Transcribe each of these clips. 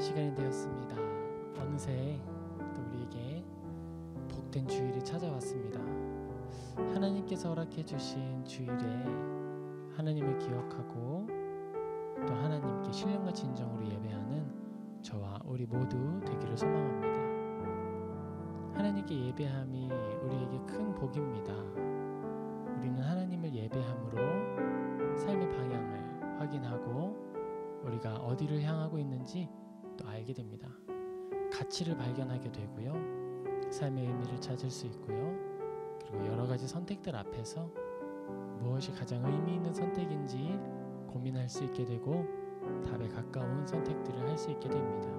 시간이 되었습니다. 어느새 또 우리에게 복된 주일이 찾아왔습니다. 하나님께서 허락해 주신 주일에 하나님을 기억하고 또 하나님께 신령과 진정으로 예배하는 저와 우리 모두 되기를 소망합니다. 하나님께 예배함이 우리에게 큰 복입니다. 우리는 하나님을 예배함으로 삶의 방향을 확인하고 우리가 어디를 향하고 있는지 또 알게 됩니다. 가치를 발견하게 되고요. 삶의 의미를 찾을 수 있고요. 그리고 여러 가지 선택들 앞에서 무엇이 가장 의미 있는 선택인지 고민할 수 있게 되고 답에 가까운 선택들을 할 수 있게 됩니다.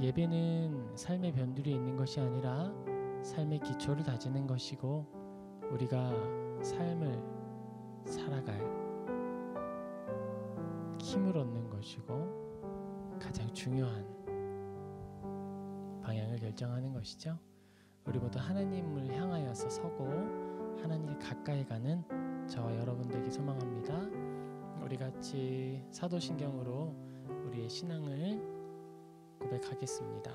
예배는 삶의 변두리에 있는 것이 아니라 삶의 기초를 다지는 것이고 우리가 삶을 살아갈 힘을 얻는 것이고 가장 중요한 방향을 결정하는 것이죠. 우리 모두 하나님을 향하여서 서고 하나님께 가까이 가는 저와 여러분 되기 소망합니다. 우리 같이 사도신경으로 우리의 신앙을 고백하겠습니다.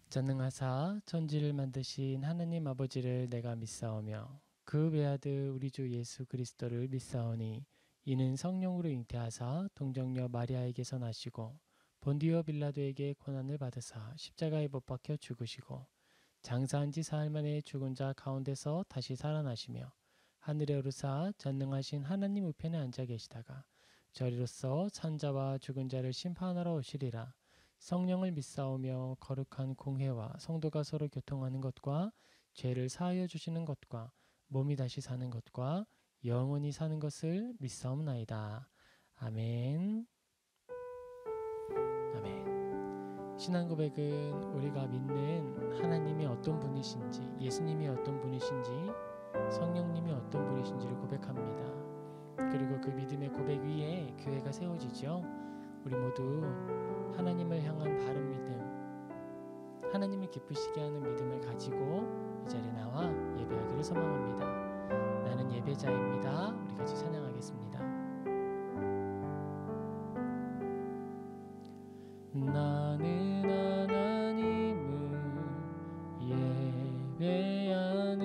전능하사 천지를 만드신 하나님 아버지를 내가 믿사오며 그 외아들 우리 주 예수 그리스도를 믿사오니 이는 성령으로 잉태하사 동정녀 마리아에게서 나시고 본디오 빌라도에게 고난을 받으사 십자가에 못 박혀 죽으시고 장사한 지 사흘 만에 죽은 자 가운데서 다시 살아나시며 하늘에 오르사 전능하신 하나님 우편에 앉아 계시다가 저리로서 산자와 죽은 자를 심판하러 오시리라. 성령을 믿사오며 거룩한 공회와 성도가 서로 교통하는 것과 죄를 사하여 주시는 것과 몸이 다시 사는 것과 영원히 사는 것을 믿사옵나이다. 아멘. 아멘. 신앙 고백은 우리가 믿는 하나님이 어떤 분이신지, 예수님이 어떤 분이신지, 성령님이 어떤 분이신지를 고백합니다. 그리고 그 믿음의 고백 위에 교회가 세워지죠. 우리 모두 하나님을 향한 바른 믿음, 하나님을 기쁘시게 하는 믿음을 가지고 이 자리에 나와 예배하기를 소망합니다. 나는 예배자입니다. 우리 같이 찬양하겠습니다. 나는 하나님을 예배하는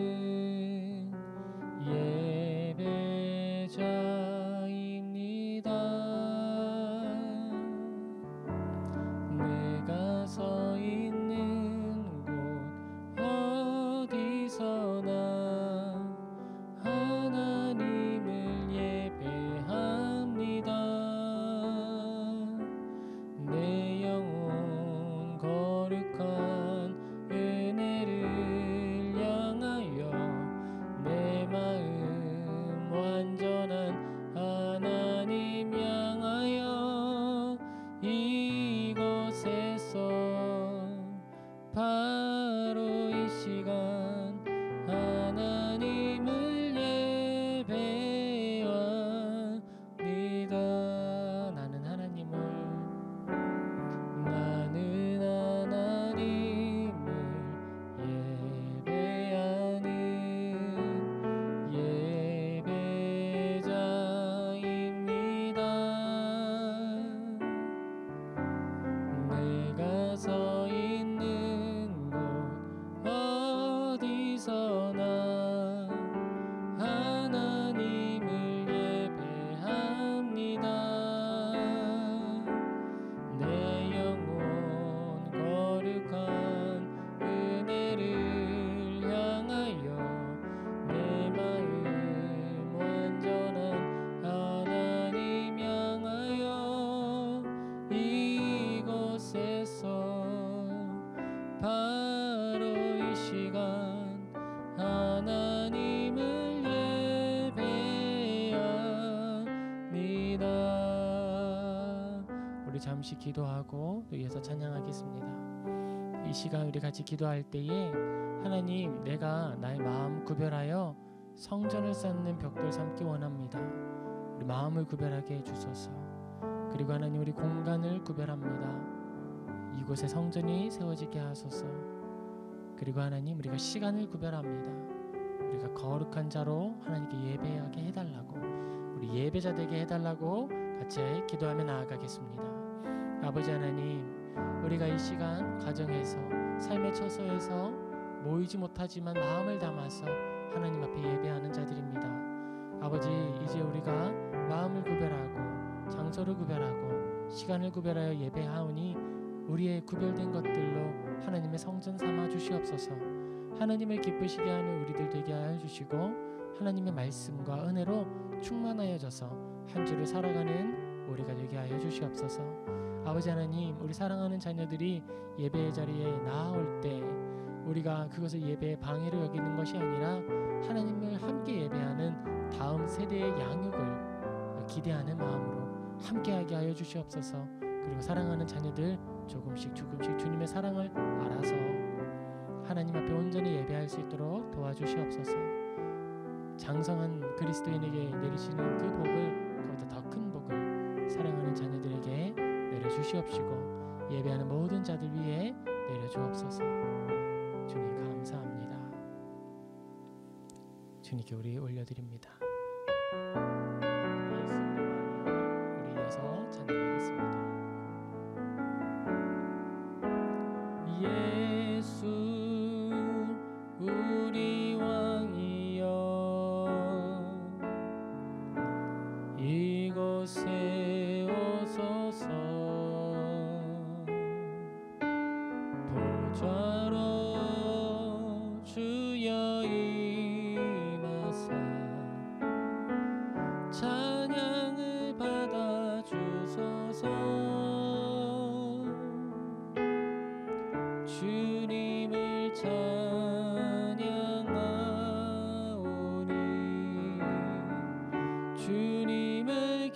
예배자입니다. 내가 서 있는 곳 어디서나 하나님을 예배합니다. 내 영혼 거룩한 은혜를 향하여 내 마음 완전한 하나님 향하여 이곳에서 바로 이 시간 하나님을 예배합니다. 나는 하나님을 예배하는 예배자입니다. 내가 서 있는 곳 어디서나 하나님을 예배합니다. 내 영혼 거룩한 은혜를 향하여 내 마음 완전한 하나님 향하여 이곳에서 바로 이 시간 하나님을 예배합니다. 우리 잠시 기도하고 또 이어서 찬양하겠습니다. 이 시간 우리 같이 기도할 때에 하나님, 내가 나의 마음 구별하여 성전을 쌓는 벽돌 삼기 원합니다. 우리 마음을 구별하게 해주소서. 그리고 하나님, 우리 공간을 구별합니다. 이곳에 성전이 세워지게 하소서. 그리고 하나님, 우리가 시간을 구별합니다. 우리가 거룩한 자로 하나님께 예배하게 해달라고 우리 예배자 되게 해달라고 같이 기도하며 나아가겠습니다. 아버지 하나님, 우리가 이 시간 가정에서 삶의 처소에서 모이지 못하지만 마음을 담아서 하나님 앞에 예배하는 자들입니다. 아버지, 이제 우리가 마음을 구별하고 장소를 구별하고 시간을 구별하여 예배하오니 우리의 구별된 것들로 하나님의 성전 삼아 주시옵소서. 하나님을 기쁘시게 하는 우리들 되게 하여 주시고 하나님의 말씀과 은혜로 충만하여져서 한 주를 살아가는 우리가 되게 하여 주시옵소서. 아버지 하나님, 우리 사랑하는 자녀들이 예배의 자리에 나아올 때 우리가 그것을 예배의 방해로 여기는 것이 아니라 하나님을 함께 예배하는 다음 세대의 양육을 기대하는 마음으로 함께하게 하여 주시옵소서. 그리고 사랑하는 자녀들 조금씩 주님의 사랑을 알아서 하나님 앞에 온전히 예배할 수 있도록 도와주시옵소서. 장성한 그리스도인에게 내리시는 그 복을 그보다 더 큰 복을 사랑하는 자녀들에게 내려주시옵시고 예배하는 모든 자들 위에 내려주옵소서. 주님 감사합니다. 주님께 우리 올려드립니다. 우리 이어서 찬양하겠습니다. 예수 우리 왕이여 이곳에 오소서. 보좌로 주여 임하사 찬양을 받아 주소서. 주님을 찬양하오니 주님을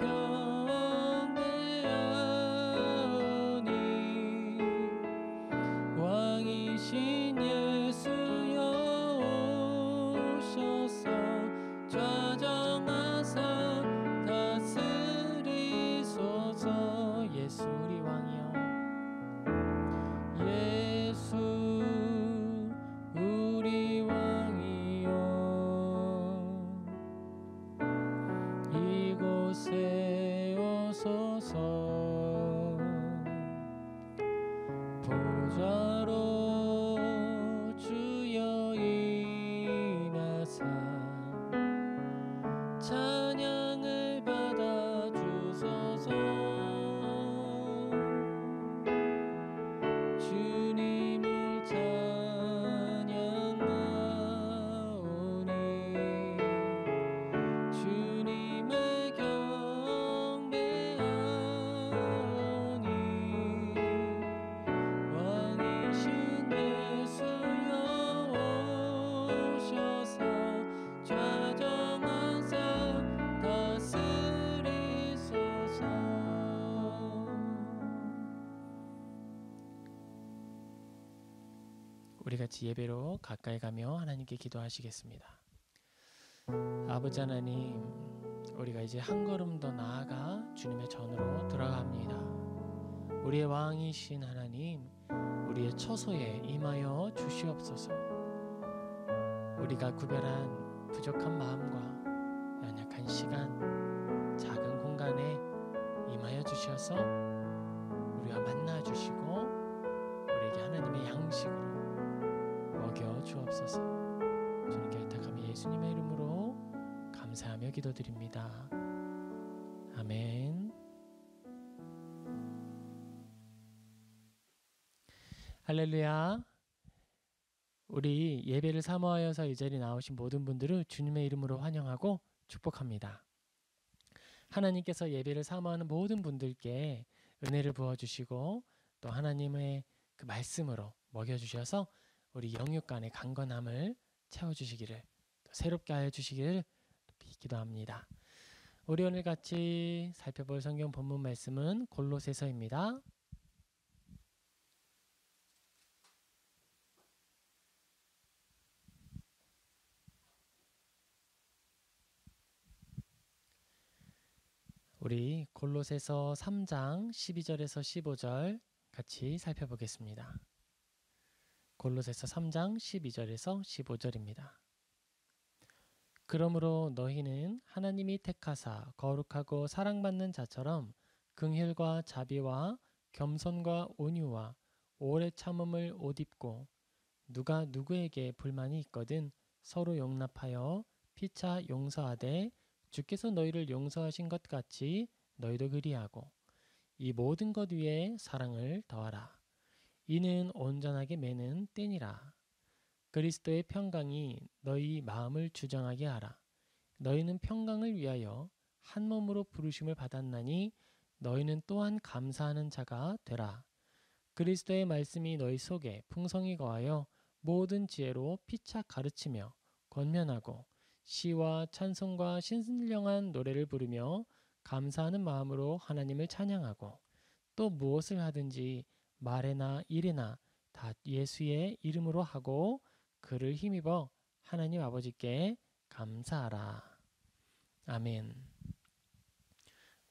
경배하오니 왕이신 예수여 오셔서 좌정하사 다스리소서. 예수 우리 왕이여 예수 우리 왕이여 이곳에 오소서. 보좌로 주여 임하사 찬양을 받아 주소서. 주님을 찬양하오니 주님을 경배하오니 왕이신 예수여 오셔서 좌정하사 다스리소서. 우리 같이 예배로 가까이 가며 하나님께 기도하시겠습니다. 아버지 하나님, 우리가 이제 한 걸음 더 나아가 주님의 전으로 들어갑니다. 우리의 왕이신 하나님, 우리의 처소에 임하여 주시옵소서. 우리가 구별한 부족한 마음과 연약한 시간, 작은 공간에 임하여 주셔서 우리와 만나 주시고 우리에게 하나님의 양식으로 먹여 주옵소서. 주님께 부탁하며 예수님의 이름으로 감사하며 기도드립니다. 아멘. 할렐루야. 우리 예배를 사모하여서 이 자리에 나오신 모든 분들을 주님의 이름으로 환영하고 축복합니다. 하나님께서 예배를 사모하는 모든 분들께 은혜를 부어주시고 또 하나님의 그 말씀으로 먹여주셔서 우리 영육간의 강건함을 채워주시기를 또 새롭게 하여 주시기를 기도합니다. 우리 오늘 같이 살펴볼 성경 본문 말씀은 골로새서입니다. 우리 골로새서 3장 12절에서 15절 같이 살펴보겠습니다. 골로새서 3장 12절에서 15절입니다. 그러므로 너희는 하나님이 택하사 거룩하고 사랑받는 자처럼 긍휼과 자비와 겸손과 온유와 오래 참음을 옷 입고 누가 누구에게 불만이 있거든 서로 용납하여 피차 용서하되 주께서 너희를 용서하신 것 같이 너희도 그리하고 이 모든 것 위에 사랑을 더하라. 이는 온전하게 매는 때니라. 그리스도의 평강이 너희 마음을 주장하게 하라. 너희는 평강을 위하여 한 몸으로 부르심을 받았나니 너희는 또한 감사하는 자가 되라. 그리스도의 말씀이 너희 속에 풍성히 거하여 모든 지혜로 피차 가르치며 권면하고 시와 찬송과 신령한 노래를 부르며 감사하는 마음으로 하나님을 찬양하고 또 무엇을 하든지 말에나 일에나 다 예수의 이름으로 하고 그를 힘입어 하나님 아버지께 감사하라. 아멘.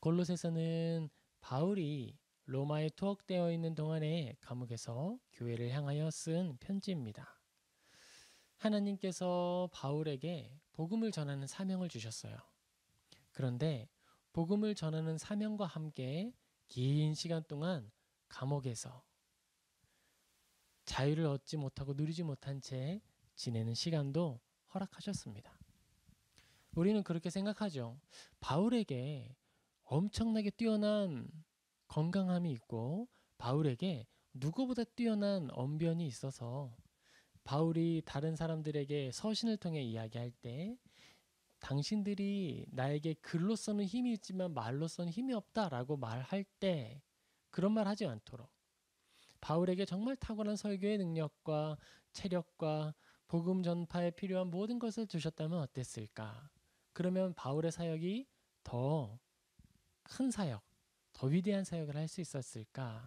골로새서는 바울이 로마에 투옥되어 있는 동안에 감옥에서 교회를 향하여 쓴 편지입니다. 하나님께서 바울에게 복음을 전하는 사명을 주셨어요. 그런데 복음을 전하는 사명과 함께 긴 시간 동안 감옥에서 자유를 얻지 못하고 누리지 못한 채 지내는 시간도 허락하셨습니다. 우리는 그렇게 생각하죠. 바울에게 엄청나게 뛰어난 건강함이 있고 바울에게 누구보다 뛰어난 언변이 있어서 바울이 다른 사람들에게 서신을 통해 이야기할 때 당신들이 나에게 글로서는 힘이 있지만 말로서는 힘이 없다라고 말할 때 그런 말 하지 않도록 바울에게 정말 탁월한 설교의 능력과 체력과 복음 전파에 필요한 모든 것을 주셨다면 어땠을까? 그러면 바울의 사역이 더 큰 사역, 더 위대한 사역을 할 수 있었을까?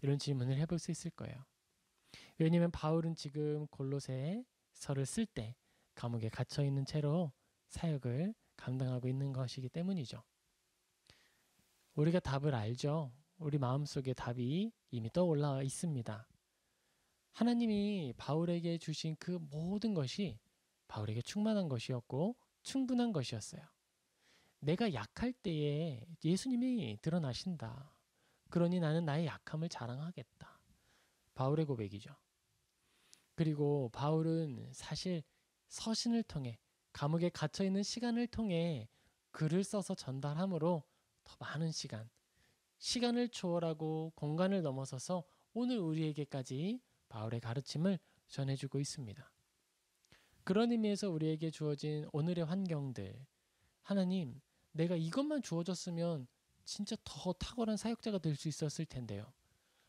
이런 질문을 해볼 수 있을 거예요. 왜냐하면 바울은 지금 골로새서를 쓸 때 감옥에 갇혀 있는 채로 사역을 감당하고 있는 것이기 때문이죠. 우리가 답을 알죠. 우리 마음속에 답이 이미 떠올라 있습니다. 하나님이 바울에게 주신 그 모든 것이 바울에게 충만한 것이었고 충분한 것이었어요. 내가 약할 때에 예수님이 드러나신다. 그러니 나는 나의 약함을 자랑하겠다. 바울의 고백이죠. 그리고 바울은 사실 서신을 통해 감옥에 갇혀 있는 시간을 통해 글을 써서 전달함으로 더 많은 시간을 초월하고 공간을 넘어서서 오늘 우리에게까지 바울의 가르침을 전해주고 있습니다. 그런 의미에서 우리에게 주어진 오늘의 환경들, 하나님, 내가 이것만 주어졌으면 진짜 더 탁월한 사역자가 될 수 있었을 텐데요.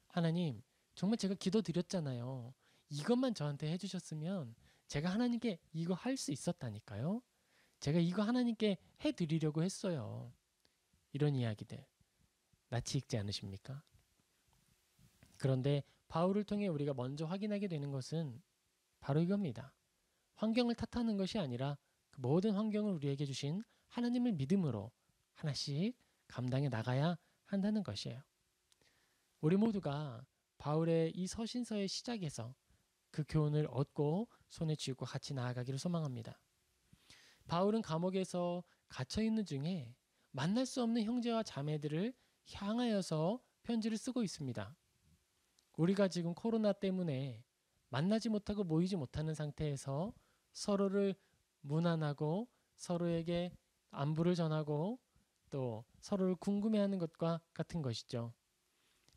하나님, 정말 제가 기도드렸잖아요. 이것만 저한테 해주셨으면 제가 하나님께 이거 할 수 있었다니까요. 제가 이거 하나님께 해드리려고 했어요. 이런 이야기들 낯이 익지 않으십니까? 그런데 바울을 통해 우리가 먼저 확인하게 되는 것은 바로 이겁니다. 환경을 탓하는 것이 아니라 그 모든 환경을 우리에게 주신 하나님을 믿음으로 하나씩 감당해 나가야 한다는 것이에요. 우리 모두가 바울의 이 서신서의 시작에서 그 교훈을 얻고 손에 쥐고 같이 나아가기를 소망합니다. 바울은 감옥에서 갇혀 있는 중에 만날 수 없는 형제와 자매들을 향하여서 편지를 쓰고 있습니다. 우리가 지금 코로나 때문에 만나지 못하고 모이지 못하는 상태에서 서로를 문안하고 서로에게 안부를 전하고 또 서로를 궁금해하는 것과 같은 것이죠.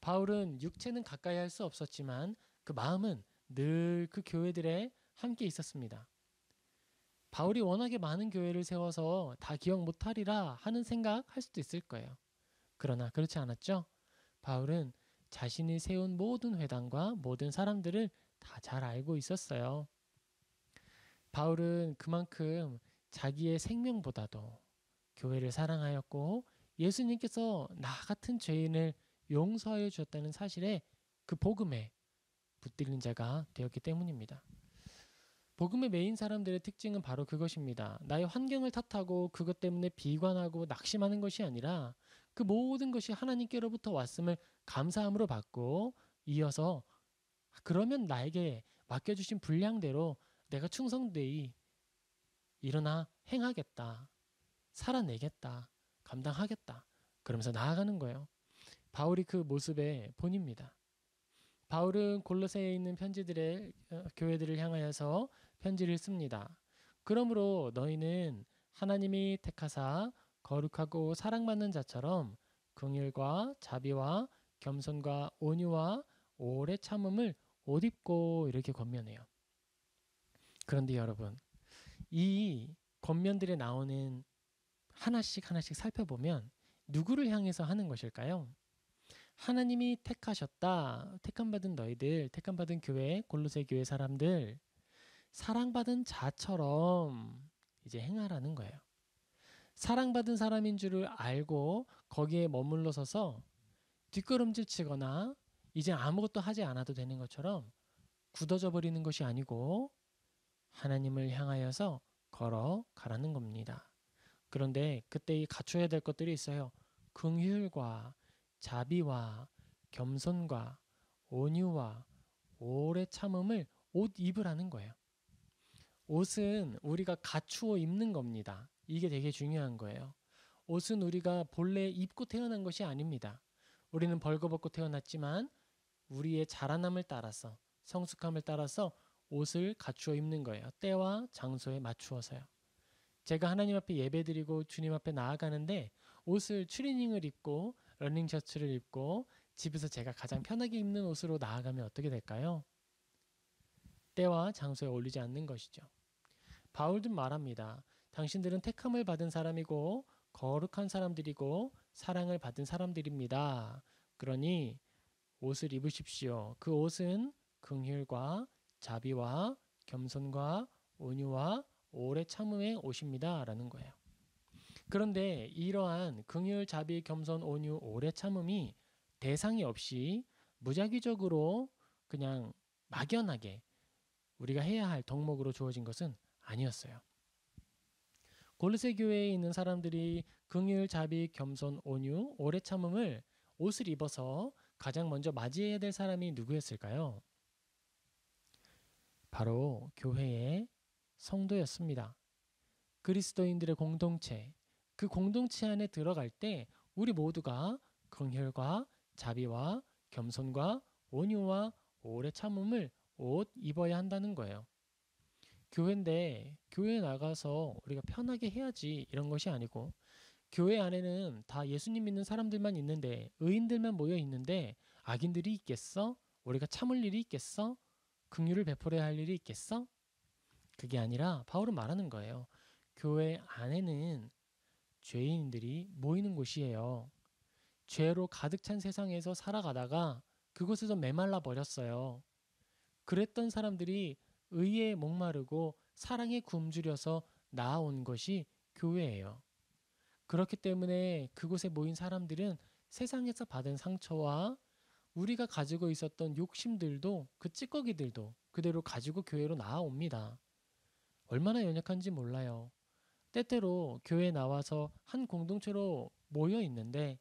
바울은 육체는 가까이 할 수 없었지만 그 마음은 늘 그 교회들에 함께 있었습니다. 바울이 워낙에 많은 교회를 세워서 다 기억 못하리라 하는 생각할 수도 있을 거예요. 그러나 그렇지 않았죠. 바울은 자신이 세운 모든 회당과 모든 사람들을 다 잘 알고 있었어요. 바울은 그만큼 자기의 생명보다도 교회를 사랑하였고 예수님께서 나 같은 죄인을 용서하여 주셨다는 사실에 그 복음에 붙들린 자가 되었기 때문입니다. 복음의 메인 사람들의 특징은 바로 그것입니다. 나의 환경을 탓하고 그것 때문에 비관하고 낙심하는 것이 아니라 그 모든 것이 하나님께로부터 왔음을 감사함으로 받고 이어서 그러면 나에게 맡겨주신 분량대로 내가 충성되이 일어나 행하겠다. 살아내겠다. 감당하겠다. 그러면서 나아가는 거예요. 바울이 그 모습의 본입니다. 바울은 골로새에 있는 교회들을 향하여서 편지를 씁니다. 그러므로 너희는 하나님이 택하사 거룩하고 사랑받는 자처럼 긍휼과 자비와 겸손과 온유와 오래 참음을 옷 입고 이렇게 권면해요. 그런데 여러분, 이 권면들에 나오는 하나씩 하나씩 살펴보면 누구를 향해서 하는 것일까요? 하나님이 택하셨다. 택함받은 너희들, 택함받은 교회, 골로새 교회 사람들, 사랑받은 자처럼 이제 행하라는 거예요. 사랑받은 사람인 줄을 알고 거기에 머물러 서서 뒷걸음질 치거나 이제 아무것도 하지 않아도 되는 것처럼 굳어져 버리는 것이 아니고 하나님을 향하여서 걸어가라는 겁니다. 그런데 그때 갖춰야 될 것들이 있어요. 긍휼과 자비와 겸손과 온유와 오래 참음을 옷 입으라는 거예요. 옷은 우리가 갖추어 입는 겁니다. 이게 되게 중요한 거예요. 옷은 우리가 본래 입고 태어난 것이 아닙니다. 우리는 벌거벗고 태어났지만 우리의 자라남을 따라서 성숙함을 따라서 옷을 갖추어 입는 거예요. 때와 장소에 맞추어서요. 제가 하나님 앞에 예배드리고 주님 앞에 나아가는데 옷을 추리닝을 입고 러닝 셔츠를 입고 집에서 제가 가장 편하게 입는 옷으로 나아가면 어떻게 될까요? 때와 장소에 어울리지 않는 것이죠. 바울도 말합니다. 당신들은 택함을 받은 사람이고 거룩한 사람들이고 사랑을 받은 사람들입니다. 그러니 옷을 입으십시오. 그 옷은 긍휼과 자비와 겸손과 온유와 오래 참음의 옷입니다. 라는 거예요. 그런데 이러한 긍휼, 자비, 겸손, 온유, 오래 참음이 대상이 없이 무작위적으로 그냥 막연하게 우리가 해야 할 덕목으로 주어진 것은 아니었어요. 골로새 교회에 있는 사람들이 긍휼, 자비, 겸손, 온유, 오래 참음을 옷을 입어서 가장 먼저 맞이해야 될 사람이 누구였을까요? 바로 교회의 성도였습니다. 그리스도인들의 공동체, 그 공동체 안에 들어갈 때 우리 모두가 긍휼과 자비와 겸손과 온유와 오래 참음을 옷 입어야 한다는 거예요. 교회인데 교회에 나가서 우리가 편하게 해야지 이런 것이 아니고 교회 안에는 다 예수님 믿는 사람들만 있는데 의인들만 모여 있는데 악인들이 있겠어? 우리가 참을 일이 있겠어? 긍휼을 베풀어야 할 일이 있겠어? 그게 아니라 바울은 말하는 거예요. 교회 안에는 죄인들이 모이는 곳이에요. 죄로 가득 찬 세상에서 살아가다가 그곳에서 메말라 버렸어요. 그랬던 사람들이 의에 목마르고 사랑에 굶주려서 나아온 것이 교회예요. 그렇기 때문에 그곳에 모인 사람들은 세상에서 받은 상처와 우리가 가지고 있었던 욕심들도 그 찌꺼기들도 그대로 가지고 교회로 나아옵니다. 얼마나 연약한지 몰라요. 때때로 교회에 나와서 한 공동체로 모여 있는데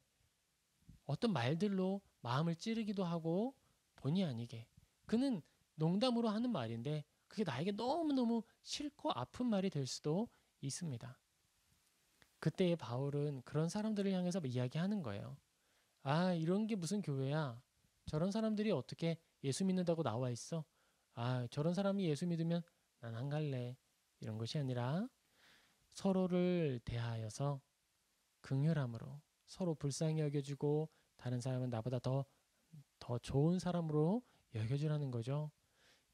어떤 말들로 마음을 찌르기도 하고 본의 아니게 그는 농담으로 하는 말인데 그게 나에게 너무너무 싫고 아픈 말이 될 수도 있습니다. 그때 바울은 그런 사람들을 향해서 이야기하는 거예요. 아, 이런 게 무슨 교회야? 저런 사람들이 어떻게 예수 믿는다고 나와 있어? 아, 저런 사람이 예수 믿으면 난 안 갈래. 이런 것이 아니라 서로를 대하여서 긍휼함으로 서로 불쌍히 여겨주고 다른 사람은 나보다 더 좋은 사람으로 여겨주라는 거죠.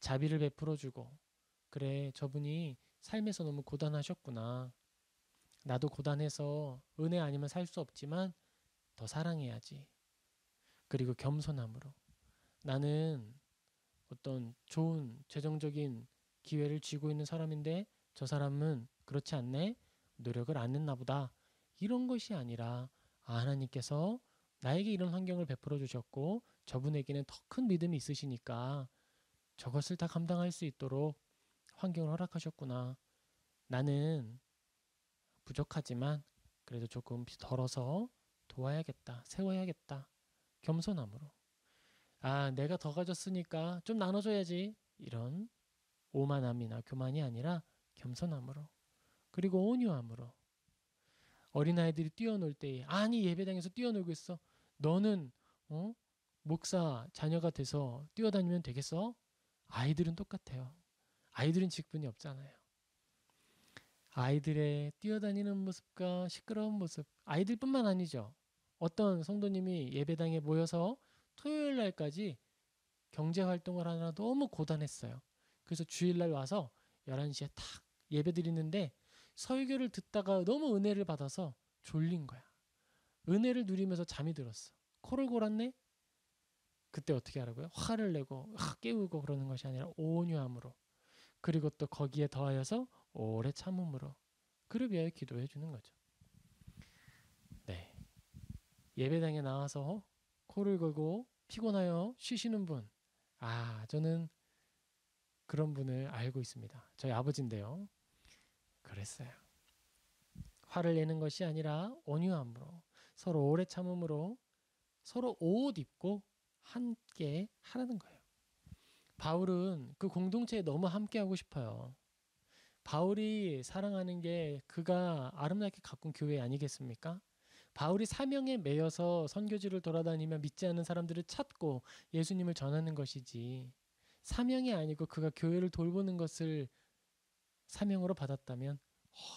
자비를 베풀어주고 그래 저분이 삶에서 너무 고단하셨구나. 나도 고단해서 은혜 아니면 살 수 없지만 더 사랑해야지. 그리고 겸손함으로 나는 어떤 좋은 재정적인 기회를 쥐고 있는 사람인데 저 사람은 그렇지 않네? 노력을 안 했나 보다. 이런 것이 아니라 하나님께서 나에게 이런 환경을 베풀어 주셨고 저분에게는 더 큰 믿음이 있으시니까 저것을 다 감당할 수 있도록 환경을 허락하셨구나. 나는 부족하지만 그래도 조금 덜어서 도와야겠다. 세워야겠다. 겸손함으로. 아, 내가 더 가졌으니까 좀 나눠줘야지. 이런 오만함이나 교만이 아니라 겸손함으로. 그리고 온유함으로. 어린아이들이 뛰어놀 때에 아니 예배당에서 뛰어놀고 있어. 너는 목사 자녀가 돼서 뛰어다니면 되겠어? 아이들은 똑같아요. 아이들은 직분이 없잖아요. 아이들의 뛰어다니는 모습과 시끄러운 모습, 아이들뿐만 아니죠. 어떤 성도님이 예배당에 모여서 토요일 날까지 경제 활동을 하느라 너무 고단했어요. 그래서 주일날 와서 11시에 탁 예배 드리는데 설교를 듣다가 너무 은혜를 받아서 졸린 거야. 은혜를 누리면서 잠이 들었어. 코를 골았네? 그때 어떻게 하라고요? 화를 내고 깨우고 그러는 것이 아니라 온유함으로, 그리고 또 거기에 더하여서 오래 참음으로 그를 위하여 기도해 주는 거죠. 네, 예배당에 나와서 코를 골고 피곤하여 쉬시는 분, 저는 그런 분을 알고 있습니다. 저희 아버지인데요. 그랬어요. 화를 내는 것이 아니라 온유함으로, 서로 오래 참음으로 서로 옷 입고 함께 하라는 거예요. 바울은 그 공동체에 너무 함께 하고 싶어요. 바울이 사랑하는 게 그가 아름답게 가꾼 교회 아니겠습니까? 바울이 사명에 매여서 선교지를 돌아다니며 믿지 않는 사람들을 찾고 예수님을 전하는 것이지, 사명이 아니고 그가 교회를 돌보는 것을 사명으로 받았다면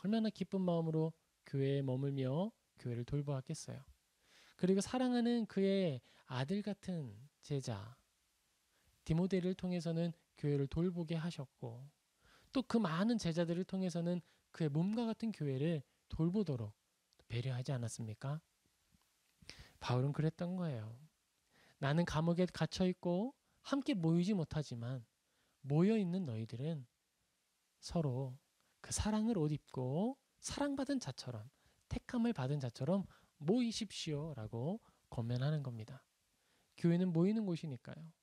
얼마나 기쁜 마음으로 교회에 머물며 교회를 돌보았겠어요. 그리고 사랑하는 그의 아들 같은 제자 디모데를 통해서는 교회를 돌보게 하셨고, 또 그 많은 제자들을 통해서는 그의 몸과 같은 교회를 돌보도록 배려하지 않았습니까? 바울은 그랬던 거예요. 나는 감옥에 갇혀 있고 함께 모이지 못하지만 모여 있는 너희들은 서로 그 사랑을 옷 입고 사랑받은 자처럼, 택함을 받은 자처럼 모이십시오라고 권면하는 겁니다. 교회는 모이는 곳이니까요.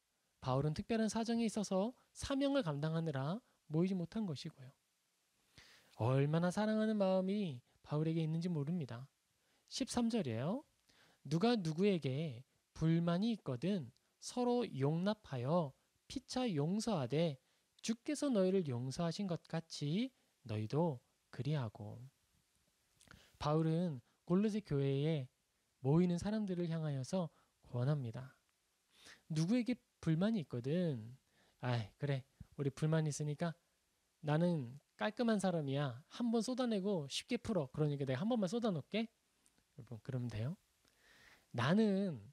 바울은 특별한 사정이 있어서 사명을 감당하느라 모이지 못한 것이고요. 얼마나 사랑하는 마음이 바울에게 있는지 모릅니다. 13절이에요. 누가 누구에게 불만이 있거든 서로 용납하여 피차 용서하되 주께서 너희를 용서하신 것 같이 너희도 그리하고. 바울은 골로새 교회에 모이는 사람들을 향하여서 권합니다. 누구에게 불만이 있거든, 그래, 우리 불만 있으니까 나는 깔끔한 사람이야, 한번 쏟아내고 쉽게 풀어, 그러니까 내가 한 번만 쏟아놓을게. 여러분, 그러면 돼요? 나는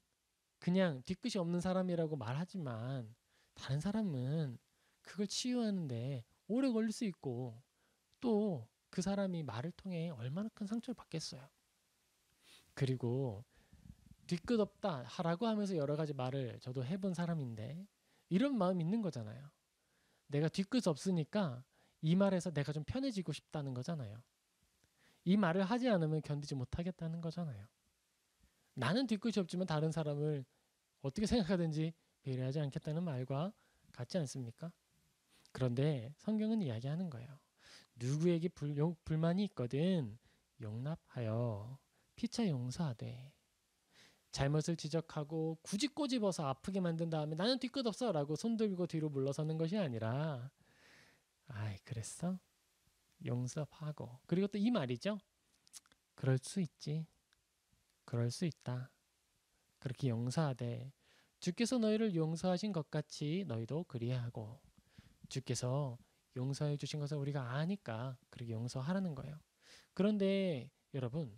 그냥 뒤끝이 없는 사람이라고 말하지만 다른 사람은 그걸 치유하는데 오래 걸릴 수 있고, 또 그 사람이 말을 통해 얼마나 큰 상처를 받겠어요. 그리고 뒤끝 없다 하라고 하면서 여러 가지 말을 저도 해본 사람인데 이런 마음이 있는 거잖아요. 내가 뒤끝 없으니까 이 말에서 내가 좀 편해지고 싶다는 거잖아요. 이 말을 하지 않으면 견디지 못하겠다는 거잖아요. 나는 뒤끝이 없지만 다른 사람을 어떻게 생각하든지 배려하지 않겠다는 말과 같지 않습니까? 그런데 성경은 이야기하는 거예요. 누구에게 불만이 있거든 용납하여 피차 용서하되. 잘못을 지적하고 굳이 꼬집어서 아프게 만든 다음에 나는 뒤끝 없어 라고 손 들고 뒤로 물러서는 것이 아니라, 그랬어? 용서하고. 그리고 또 이 말이죠. 그럴 수 있지. 그럴 수 있다. 그렇게 용서하되 주께서 너희를 용서하신 것 같이 너희도 그리하고. 주께서 용서해 주신 것을 우리가 아니까 그렇게 용서하라는 거예요. 그런데 여러분,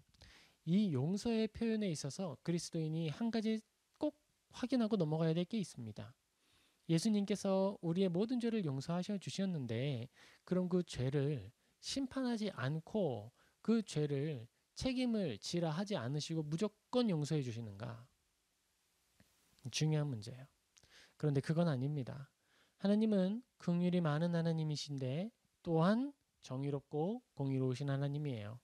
이 용서의 표현에 있어서 그리스도인이 한 가지 꼭 확인하고 넘어가야 될 게 있습니다. 예수님께서 우리의 모든 죄를 용서하셔 주셨는데 그럼 그 죄를 심판하지 않고 그 죄를 책임을 지라 하지 않으시고 무조건 용서해 주시는가? 중요한 문제예요. 그런데 그건 아닙니다. 하나님은 긍휼이 많은 하나님이신데 또한 정의롭고 공의로우신 하나님이에요.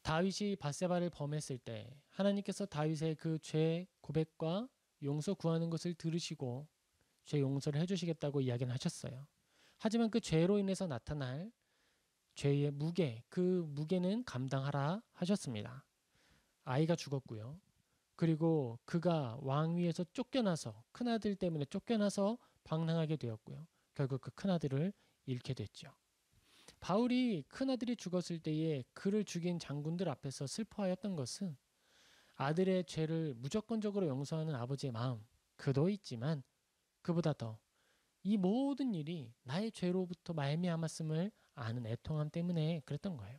다윗이 밧세바를 범했을 때 하나님께서 다윗의 그 죄 고백과 용서 구하는 것을 들으시고 죄 용서를 해주시겠다고 이야기는 하셨어요. 하지만 그 죄로 인해서 나타날 죄의 무게, 그 무게는 감당하라 하셨습니다. 아이가 죽었고요. 그리고 그가 왕위에서 쫓겨나서, 큰아들 때문에 쫓겨나서 방랑하게 되었고요. 결국 그 큰아들을 잃게 됐죠. 바울이 큰아들이 죽었을 때에 그를 죽인 장군들 앞에서 슬퍼하였던 것은 아들의 죄를 무조건적으로 용서하는 아버지의 마음, 그도 있지만 그보다 더 이 모든 일이 나의 죄로부터 말미암았음을 아는 애통함 때문에 그랬던 거예요.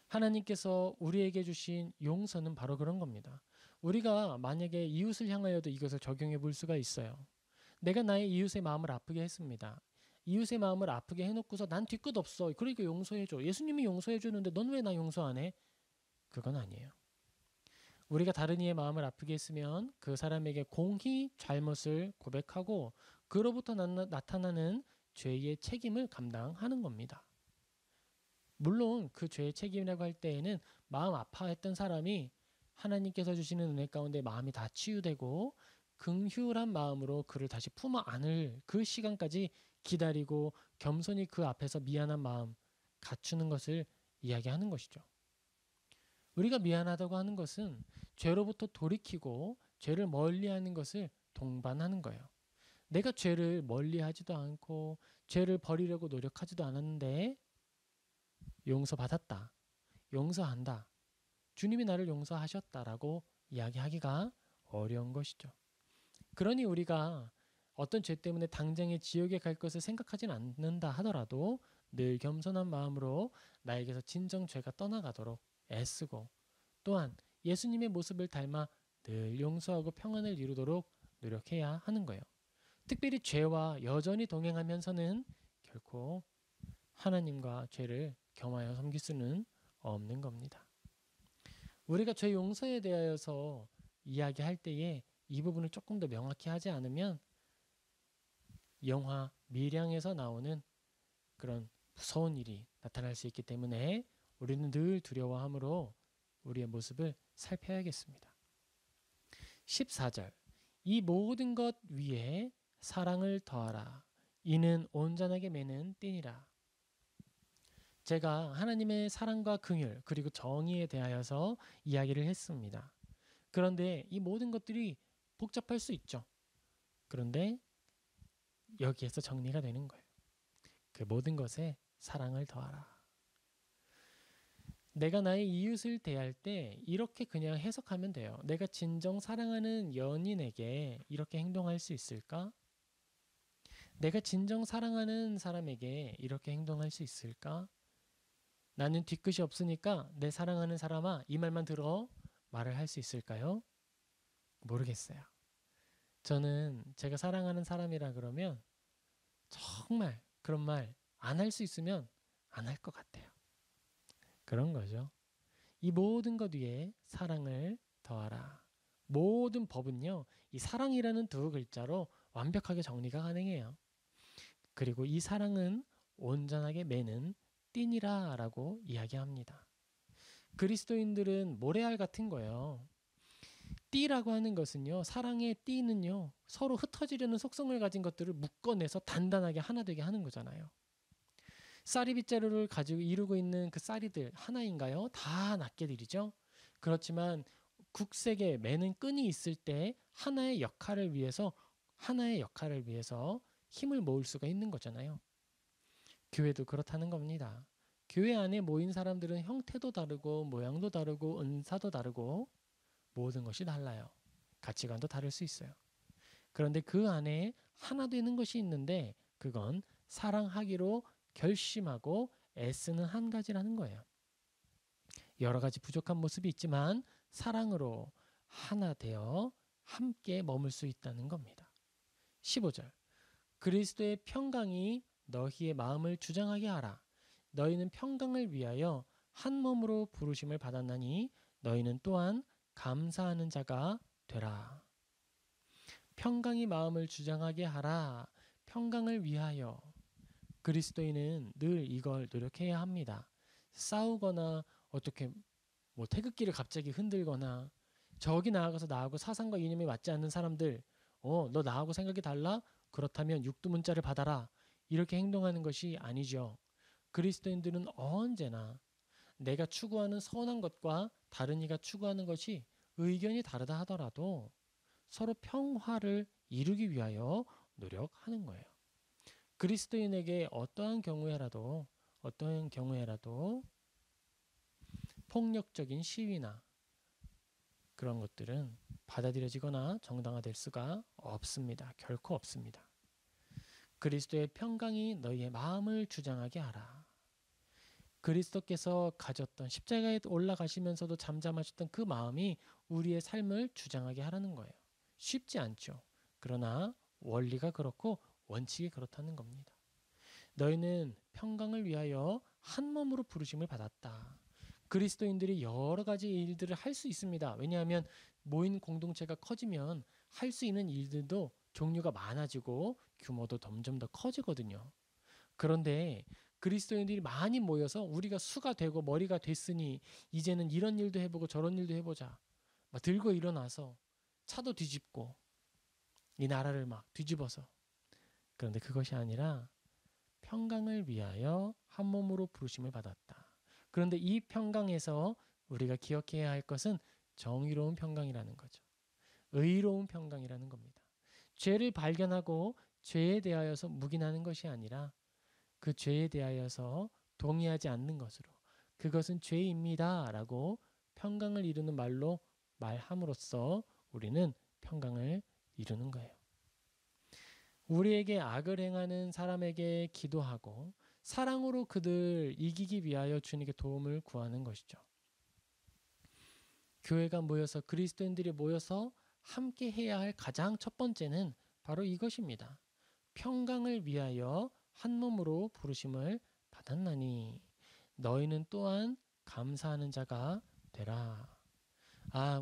하나님께서 우리에게 주신 용서는 바로 그런 겁니다. 우리가 만약에 이웃을 향하여도 이것을 적용해 볼 수가 있어요. 내가 나의 이웃의 마음을 아프게 했습니다. 이웃의 마음을 아프게 해놓고서 난 뒤끝 없어. 그러니까 용서해줘. 예수님이 용서해 주는데 넌 왜 나 용서 안 해? 그건 아니에요. 우리가 다른 이의 마음을 아프게 했으면 그 사람에게 공히 잘못을 고백하고 그로부터 나타나는 죄의 책임을 감당하는 겁니다. 물론 그 죄의 책임이라고 할 때에는 마음 아파했던 사람이 하나님께서 주시는 은혜 가운데 마음이 다 치유되고 긍휼한 마음으로 그를 다시 품어 안을 그 시간까지 기다리고 겸손히 그 앞에서 미안한 마음 갖추는 것을 이야기하는 것이죠. 우리가 미안하다고 하는 것은 죄로부터 돌이키고 죄를 멀리하는 것을 동반하는 거예요. 내가 죄를 멀리하지도 않고 죄를 버리려고 노력하지도 않았는데 용서받았다. 용서한다. 주님이 나를 용서하셨다라고 이야기하기가 어려운 것이죠. 그러니 우리가 어떤 죄 때문에 당장에 지옥에 갈 것을 생각하진 않는다 하더라도 늘 겸손한 마음으로 나에게서 진정 죄가 떠나가도록 애쓰고 또한 예수님의 모습을 닮아 늘 용서하고 평안을 이루도록 노력해야 하는 거예요. 특별히 죄와 여전히 동행하면서는 결코 하나님과 죄를 겸하여 섬길 수는 없는 겁니다. 우리가 죄 용서에 대하여서 이야기할 때에 이 부분을 조금 더 명확히 하지 않으면 영화 밀양에서 나오는 그런 무서운 일이 나타날 수 있기 때문에 우리는 늘 두려워함으로 우리의 모습을 살펴야겠습니다. 14절 이 모든 것 위에 사랑을 더하라. 이는 온전하게 매는 띠니라. 제가 하나님의 사랑과 긍휼 그리고 정의에 대하여서 이야기를 했습니다. 그런데 이 모든 것들이 복잡할 수 있죠. 그런데 여기에서 정리가 되는 거예요. 그 모든 것에 사랑을 더하라. 내가 나의 이웃을 대할 때 이렇게 그냥 해석하면 돼요. 내가 진정 사랑하는 연인에게 이렇게 행동할 수 있을까? 내가 진정 사랑하는 사람에게 이렇게 행동할 수 있을까? 나는 뒤끝이 없으니까 내 사랑하는 사람아 이 말만 들어 말을 할 수 있을까요? 모르겠어요. 저는 제가 사랑하는 사람이라 그러면 정말 그런 말 안 할 수 있으면 안 할 것 같아요. 그런 거죠. 이 모든 것 위에 사랑을 더하라. 모든 법은요. 이 사랑이라는 두 글자로 완벽하게 정리가 가능해요. 그리고 이 사랑은 온전하게 매는 띠니라 라고 이야기합니다. 그리스도인들은 모래알 같은 거예요. 띠라고 하는 것은요. 사랑의 띠는요. 서로 흩어지려는 속성을 가진 것들을 묶어내서 단단하게 하나 되게 하는 거잖아요. 쌀이 빗자루를 가지고 이루고 있는 그 쌀이들 하나인가요? 다 낱개들이죠. 그렇지만 국색에 매는 끈이 있을 때 하나의 역할을 위해서 힘을 모을 수가 있는 거잖아요. 교회도 그렇다는 겁니다. 교회 안에 모인 사람들은 형태도 다르고 모양도 다르고 은사도 다르고 모든 것이 달라요. 가치관도 다를 수 있어요. 그런데 그 안에 하나 되는 것이 있는데 그건 사랑하기로 결심하고 애쓰는 한 가지라는 거예요. 여러 가지 부족한 모습이 있지만 사랑으로 하나 되어 함께 머물 수 있다는 겁니다. 15절 그리스도의 평강이 너희의 마음을 주장하게 하라. 너희는 평강을 위하여 한 몸으로 부르심을 받았나니 너희는 또한 감사하는 자가 되라. 평강이 마음을 주장하게 하라. 평강을 위하여. 그리스도인은 늘 이걸 노력해야 합니다. 싸우거나 어떻게 태극기를 갑자기 흔들거나 저기 나아가서 나하고 사상과 이념이 맞지 않는 사람들 너 나하고 생각이 달라? 그렇다면 육두문자를 받아라. 이렇게 행동하는 것이 아니죠. 그리스도인들은 언제나 내가 추구하는 선한 것과 다른 이가 추구하는 것이 의견이 다르다 하더라도 서로 평화를 이루기 위하여 노력하는 거예요. 그리스도인에게 어떠한 경우에라도 폭력적인 시위나 그런 것들은 받아들여지거나 정당화될 수가 없습니다. 결코 없습니다. 그리스도의 평강이 너희의 마음을 주장하게 하라. 그리스도께서 가졌던 십자가에 올라가시면서도 잠잠하셨던 그 마음이 우리의 삶을 주장하게 하라는 거예요. 쉽지 않죠. 그러나 원리가 그렇고 원칙이 그렇다는 겁니다. 너희는 평강을 위하여 한 몸으로 부르심을 받았다. 그리스도인들이 여러 가지 일들을 할 수 있습니다. 왜냐하면 모인 공동체가 커지면 할 수 있는 일들도 종류가 많아지고 규모도 점점 더 커지거든요. 그런데 그리스도인들이 많이 모여서 우리가 수가 되고 머리가 됐으니 이제는 이런 일도 해보고 저런 일도 해보자. 막 들고 일어나서 차도 뒤집고 이 나라를 막 뒤집어서. 그런데 그것이 아니라 평강을 위하여 한 몸으로 부르심을 받았다. 그런데 이 평강에서 우리가 기억해야 할 것은 정의로운 평강이라는 거죠. 의로운 평강이라는 겁니다. 죄를 발견하고 죄에 대하여서 묵인하는 것이 아니라 그 죄에 대하여서 동의하지 않는 것으로 그것은 죄입니다 라고 평강을 이루는 말로 말함으로써 우리는 평강을 이루는 거예요. 우리에게 악을 행하는 사람에게 기도하고 사랑으로 그들 이기기 위하여 주님께 도움을 구하는 것이죠. 교회가 모여서 그리스도인들이 모여서 함께 해야 할 가장 첫 번째는 바로 이것입니다. 평강을 위하여 한 몸으로 부르심을 받았나니 너희는 또한 감사하는 자가 되라.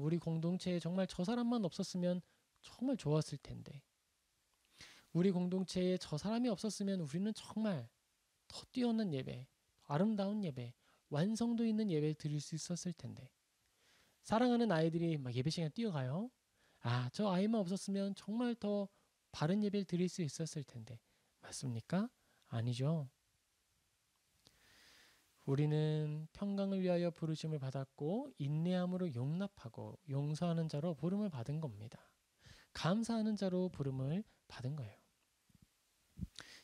우리 공동체에 정말 저 사람만 없었으면 정말 좋았을 텐데 우리 공동체에 저 사람이 없었으면 우리는 정말 더 뛰어난 예배, 아름다운 예배, 완성도 있는 예배를 드릴 수 있었을 텐데 사랑하는 아이들이 막 예배 시간에 뛰어가요. 저 아이만 없었으면 정말 더 바른 예배를 드릴 수 있었을 텐데 맞습니까? 아니죠. 우리는 평강을 위하여 부르심을 받았고 인내함으로 용납하고 용서하는 자로 부름을 받은 겁니다. 감사하는 자로 부름을 받은 거예요.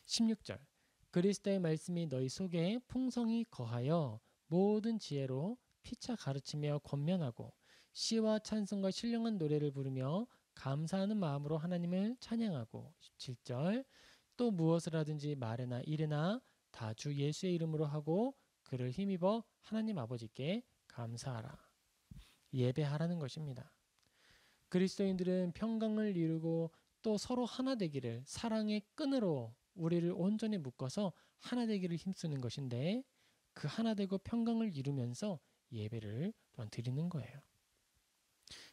16절 그리스도의 말씀이 너희 속에 풍성히 거하여 모든 지혜로 피차 가르치며 권면하고 시와 찬송과 신령한 노래를 부르며 감사하는 마음으로 하나님을 찬양하고 17절 또 무엇을 하든지 말이나 일이나 다 주 예수의 이름으로 하고 그를 힘입어 하나님 아버지께 감사하라. 예배하라는 것입니다. 그리스도인들은 평강을 이루고 또 서로 하나 되기를 사랑의 끈으로 우리를 온전히 묶어서 하나 되기를 힘쓰는 것인데 그 하나 되고 평강을 이루면서 예배를 또한 드리는 거예요.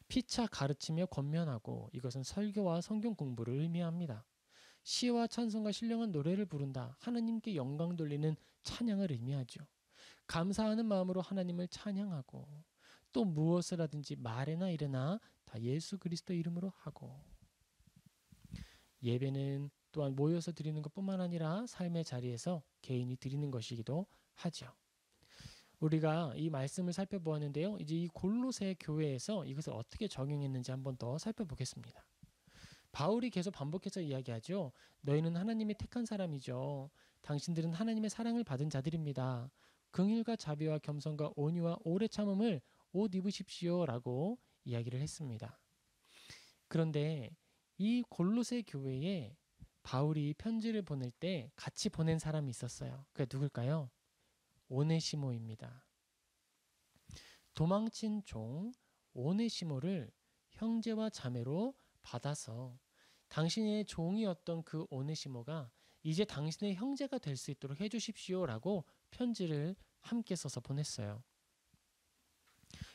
피차 가르치며 권면하고 이것은 설교와 성경 공부를 의미합니다. 시와 찬송과 신령한 노래를 부른다. 하나님께 영광 돌리는 찬양을 의미하죠. 감사하는 마음으로 하나님을 찬양하고 또 무엇을 하든지 말이나 일이나 다 예수 그리스도 이름으로 하고 예배는 또한 모여서 드리는 것뿐만 아니라 삶의 자리에서 개인이 드리는 것이기도 하죠. 우리가 이 말씀을 살펴보았는데요. 이제 이 골로새 교회에서 이것을 어떻게 적용했는지 한번 더 살펴보겠습니다. 바울이 계속 반복해서 이야기하죠. 너희는 하나님이 택한 사람이죠. 당신들은 하나님의 사랑을 받은 자들입니다. 긍휼과 자비와 겸손과 온유와 오래 참음을 옷 입으십시오라고 이야기를 했습니다. 그런데 이 골로새 교회에 바울이 편지를 보낼 때 같이 보낸 사람이 있었어요. 그게 누굴까요? 오네시모입니다. 도망친 종 오네시모를 형제와 자매로 받아서 당신의 종이었던 그 오네시모가 이제 당신의 형제가 될 수 있도록 해주십시오라고 편지를 함께 써서 보냈어요.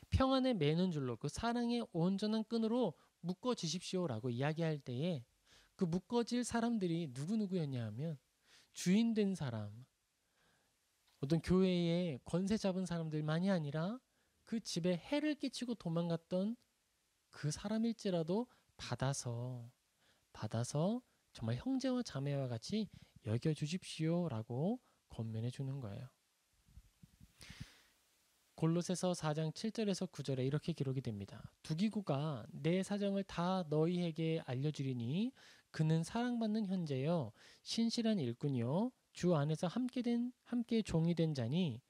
평안에 매는 줄로 그 사랑의 온전한 끈으로 묶어지십시오라고 이야기할 때에 그 묶어질 사람들이 누구누구였냐 하면 주인 된 사람, 어떤 교회에 권세 잡은 사람들만이 아니라 그 집에 해를 끼치고 도망갔던 그 사람일지라도 받아서 정말 형제와 자매와 같이 여겨주십시오라고 권면해 주는 거예요. 골로새서 4장 7절에서 9절에 이렇게 기록이 됩니다. 두기고가 내 사정을 다 너희에게 알려주리니 그는 사랑받는 현재요 신실한 일꾼이요 주 안에서 함께 종이 된 자니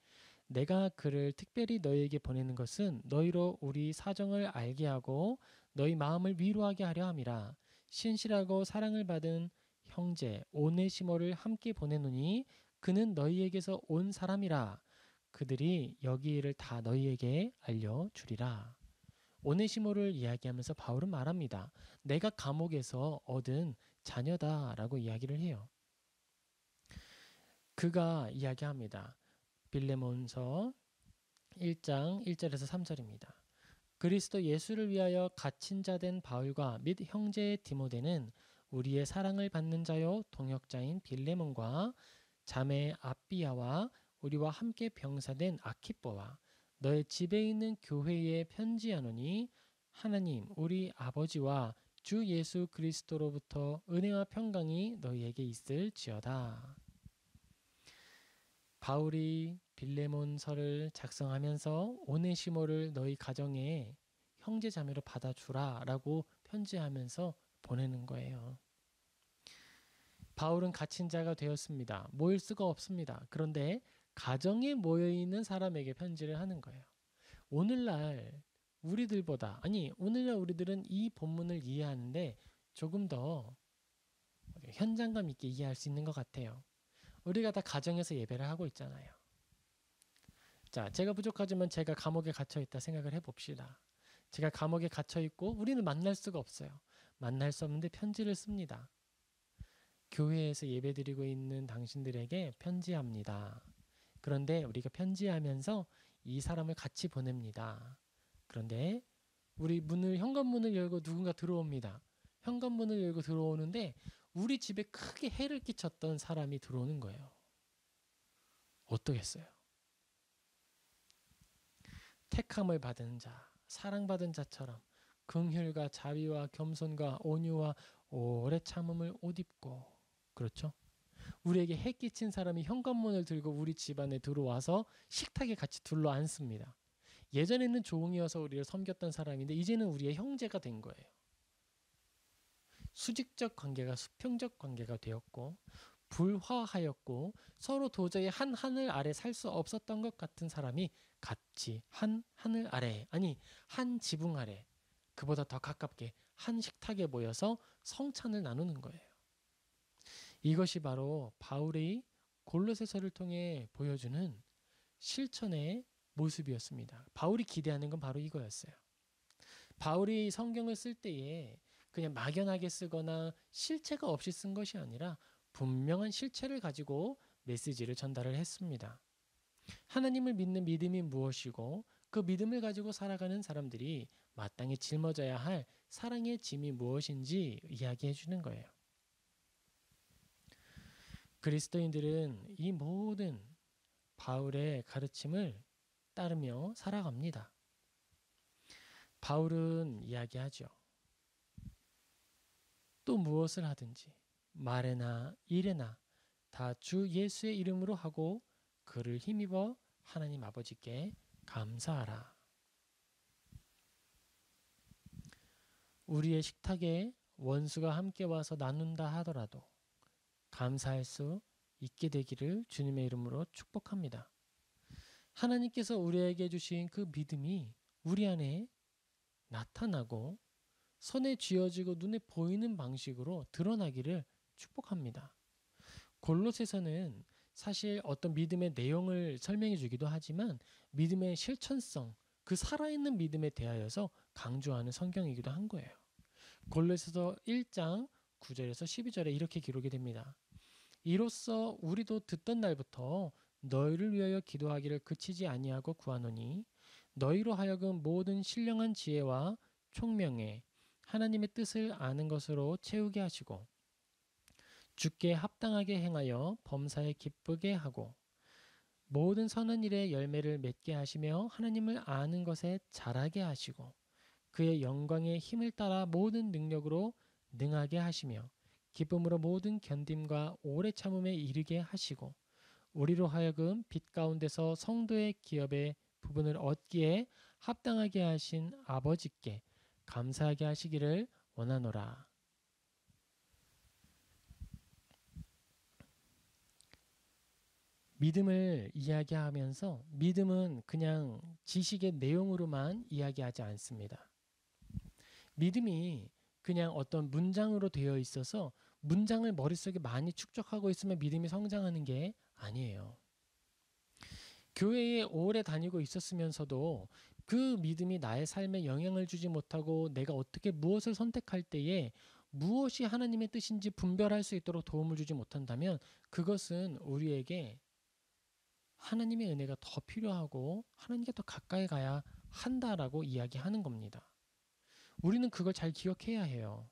내가 그를 특별히 너희에게 보내는 것은 너희로 우리 사정을 알게 하고 너희 마음을 위로하게 하려 함이라. 신실하고 사랑을 받은 형제 오네시모를 함께 보내노니 그는 너희에게서 온 사람이라. 그들이 여기 일을 다 너희에게 알려주리라. 오네시모를 이야기하면서 바울은 말합니다. 내가 감옥에서 얻은 자녀다라고 이야기를 해요. 그가 이야기합니다. 빌레몬서 1장 1절에서 3절입니다. 그리스도 예수를 위하여 갇힌 자 된 바울과 및 형제 디모데는 우리의 사랑을 받는 자요 동역자인 빌레몬과 자매 아비야와 우리와 함께 병사된 아키뽀와 너의 집에 있는 교회에 편지하노니 하나님 우리 아버지와 주 예수 그리스도로부터 은혜와 평강이 너희에게 있을지어다. 바울이 빌레몬서를 작성하면서 오네시모를 너희 가정에 형제 자매로 받아주라 라고 편지하면서 보내는 거예요. 바울은 갇힌 자가 되었습니다. 모일 수가 없습니다. 그런데 가정에 모여있는 사람에게 편지를 하는 거예요. 오늘날 우리들은 이 본문을 이해하는데 조금 더 현장감 있게 이해할 수 있는 것 같아요. 우리가 다 가정에서 예배를 하고 있잖아요. 자, 제가 부족하지만 제가 감옥에 갇혀 있다 생각을 해봅시다. 제가 감옥에 갇혀 있고 우리는 만날 수가 없어요. 만날 수 없는데 편지를 씁니다. 교회에서 예배드리고 있는 당신들에게 편지합니다. 그런데 우리가 편지하면서 이 사람을 같이 보냅니다. 그런데 우리 현관문을 열고 누군가 들어옵니다. 현관문을 열고 들어오는데 우리 집에 크게 해를 끼쳤던 사람이 들어오는 거예요. 어떠겠어요? 택함을 받은 자, 사랑받은 자처럼 긍휼과 자비와 겸손과 온유와 오래 참음을 옷 입고, 그렇죠? 우리에게 해 끼친 사람이 현관문을 들고 우리 집 안에 들어와서 식탁에 같이 둘러 앉습니다. 예전에는 종이어서 우리를 섬겼던 사람인데 이제는 우리의 형제가 된 거예요. 수직적 관계가 수평적 관계가 되었고 불화하였고 서로 도저히 한 하늘 아래 살 수 없었던 것 같은 사람이 같이 한 하늘 아래, 아니 한 지붕 아래, 그보다 더 가깝게 한 식탁에 모여서 성찬을 나누는 거예요. 이것이 바로 바울의 골로새서를 통해 보여주는 실천의 모습이었습니다. 바울이 기대하는 건 바로 이거였어요. 바울이 성경을 쓸 때에 그냥 막연하게 쓰거나 실체가 없이 쓴 것이 아니라 분명한 실체를 가지고 메시지를 전달을 했습니다. 하나님을 믿는 믿음이 무엇이고 그 믿음을 가지고 살아가는 사람들이 마땅히 짊어져야 할 사랑의 짐이 무엇인지 이야기해 주는 거예요. 그리스도인들은 이 모든 바울의 가르침을 따르며 살아갑니다. 바울은 이야기하죠. 또 무엇을 하든지 말에나 일에나 다 주 예수의 이름으로 하고 그를 힘입어 하나님 아버지께 감사하라. 우리의 식탁에 원수가 함께 와서 나눈다 하더라도 감사할 수 있게 되기를 주님의 이름으로 축복합니다. 하나님께서 우리에게 주신 그 믿음이 우리 안에 나타나고 손에 쥐어지고 눈에 보이는 방식으로 드러나기를 축복합니다. 골로새서는 사실 어떤 믿음의 내용을 설명해 주기도 하지만 믿음의 실천성, 그 살아있는 믿음에 대하여서 강조하는 성경이기도 한 거예요. 골로새서 1장 9절에서 12절에 이렇게 기록이 됩니다. 이로써 우리도 듣던 날부터 너희를 위하여 기도하기를 그치지 아니하고 구하노니 너희로 하여금 모든 신령한 지혜와 총명에 하나님의 뜻을 아는 것으로 채우게 하시고 주께 합당하게 행하여 범사에 기쁘게 하고 모든 선한 일에 열매를 맺게 하시며 하나님을 아는 것에 자라게 하시고 그의 영광의 힘을 따라 모든 능력으로 능하게 하시며 기쁨으로 모든 견딤과 오래 참음에 이르게 하시고 우리로 하여금 빛 가운데서 성도의 기업의 부분을 얻기에 합당하게 하신 아버지께 감사하게 하시기를 원하노라. 믿음을 이야기하면서 믿음은 그냥 지식의 내용으로만 이야기하지 않습니다. 믿음이 그냥 어떤 문장으로 되어 있어서 문장을 머릿속에 많이 축적하고 있으면 믿음이 성장하는 게 아니에요. 교회에 오래 다니고 있었으면서도 그 믿음이 나의 삶에 영향을 주지 못하고 내가 어떻게 무엇을 선택할 때에 무엇이 하나님의 뜻인지 분별할 수 있도록 도움을 주지 못한다면 그것은 우리에게 하나님의 은혜가 더 필요하고 하나님께 더 가까이 가야 한다라고 이야기하는 겁니다. 우리는 그걸 잘 기억해야 해요.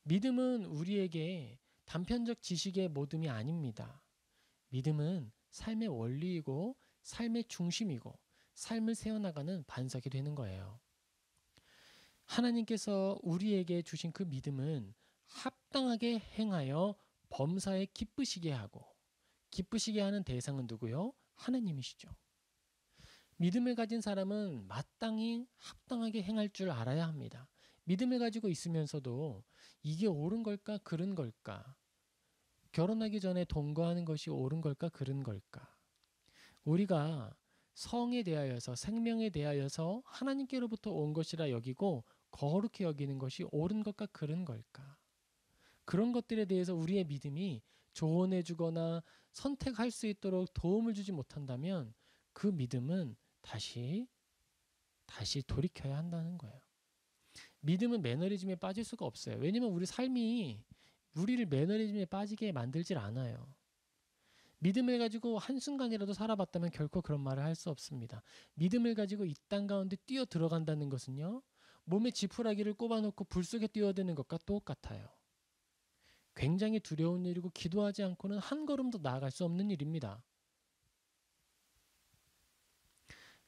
믿음은 우리에게 단편적 지식의 모둠이 아닙니다. 믿음은 삶의 원리이고 삶의 중심이고 삶을 세워나가는 반석이 되는 거예요. 하나님께서 우리에게 주신 그 믿음은 합당하게 행하여 범사에 기쁘시게 하고, 기쁘시게 하는 대상은 누구요? 하나님이시죠. 믿음을 가진 사람은 마땅히 합당하게 행할 줄 알아야 합니다. 믿음을 가지고 있으면서도 이게 옳은 걸까 그른 걸까? 결혼하기 전에 동거하는 것이 옳은 걸까 그른 걸까? 우리가 성에 대하여서 생명에 대하여서 하나님께로부터 온 것이라 여기고 거룩히 여기는 것이 옳은 것과 그른 걸까? 그런 것들에 대해서 우리의 믿음이 조언해 주거나 선택할 수 있도록 도움을 주지 못한다면 그 믿음은 다시 돌이켜야 한다는 거예요. 믿음은 매너리즘에 빠질 수가 없어요. 왜냐면 우리 삶이 우리를 매너리즘에 빠지게 만들질 않아요. 믿음을 가지고 한순간이라도 살아봤다면 결코 그런 말을 할 수 없습니다. 믿음을 가지고 이 땅 가운데 뛰어 들어간다는 것은요. 몸에 지푸라기를 꼽아놓고 불 속에 뛰어드는 것과 똑같아요. 굉장히 두려운 일이고 기도하지 않고는 한 걸음도 나아갈 수 없는 일입니다.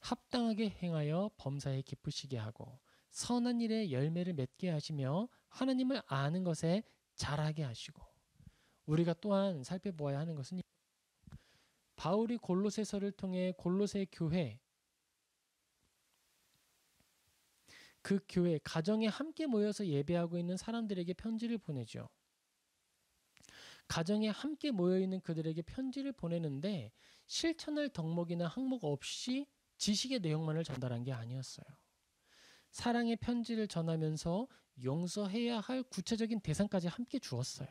합당하게 행하여 범사에 기쁘시게 하고 선한 일에 열매를 맺게 하시며 하나님을 아는 것에 잘하게 하시고 우리가 또한 살펴보아야 하는 것은 바울이 골로새서를 통해 골로새 교회 그 교회 가정에 함께 모여서 예배하고 있는 사람들에게 편지를 보내죠. 가정에 함께 모여 있는 그들에게 편지를 보내는데 실천할 덕목이나 항목 없이 지식의 내용만을 전달한 게 아니었어요. 사랑의 편지를 전하면서 용서해야 할 구체적인 대상까지 함께 주었어요.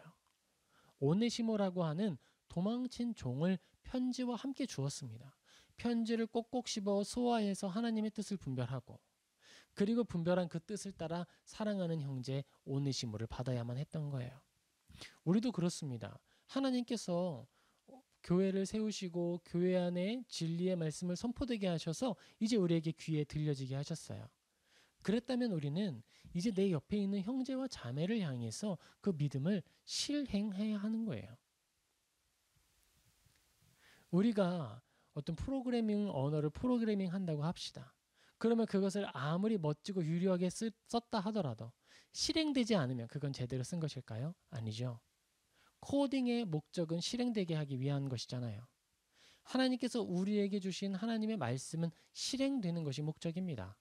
오네시모라고 하는 도망친 종을 편지와 함께 주었습니다. 편지를 꼭꼭 씹어 소화해서 하나님의 뜻을 분별하고 그리고 분별한 그 뜻을 따라 사랑하는 형제 오네시모를 받아야만 했던 거예요. 우리도 그렇습니다. 하나님께서 교회를 세우시고 교회 안에 진리의 말씀을 선포되게 하셔서 이제 우리에게 귀에 들려지게 하셨어요. 그랬다면 우리는 이제 내 옆에 있는 형제와 자매를 향해서 그 믿음을 실행해야 하는 거예요. 우리가 어떤 프로그래밍 언어를 프로그래밍 한다고 합시다. 그러면 그것을 아무리 멋지고 유려하게 썼다 하더라도 실행되지 않으면 그건 제대로 쓴 것일까요? 아니죠. 코딩의 목적은 실행되게 하기 위한 것이잖아요. 하나님께서 우리에게 주신 하나님의 말씀은 실행되는 것이 목적입니다.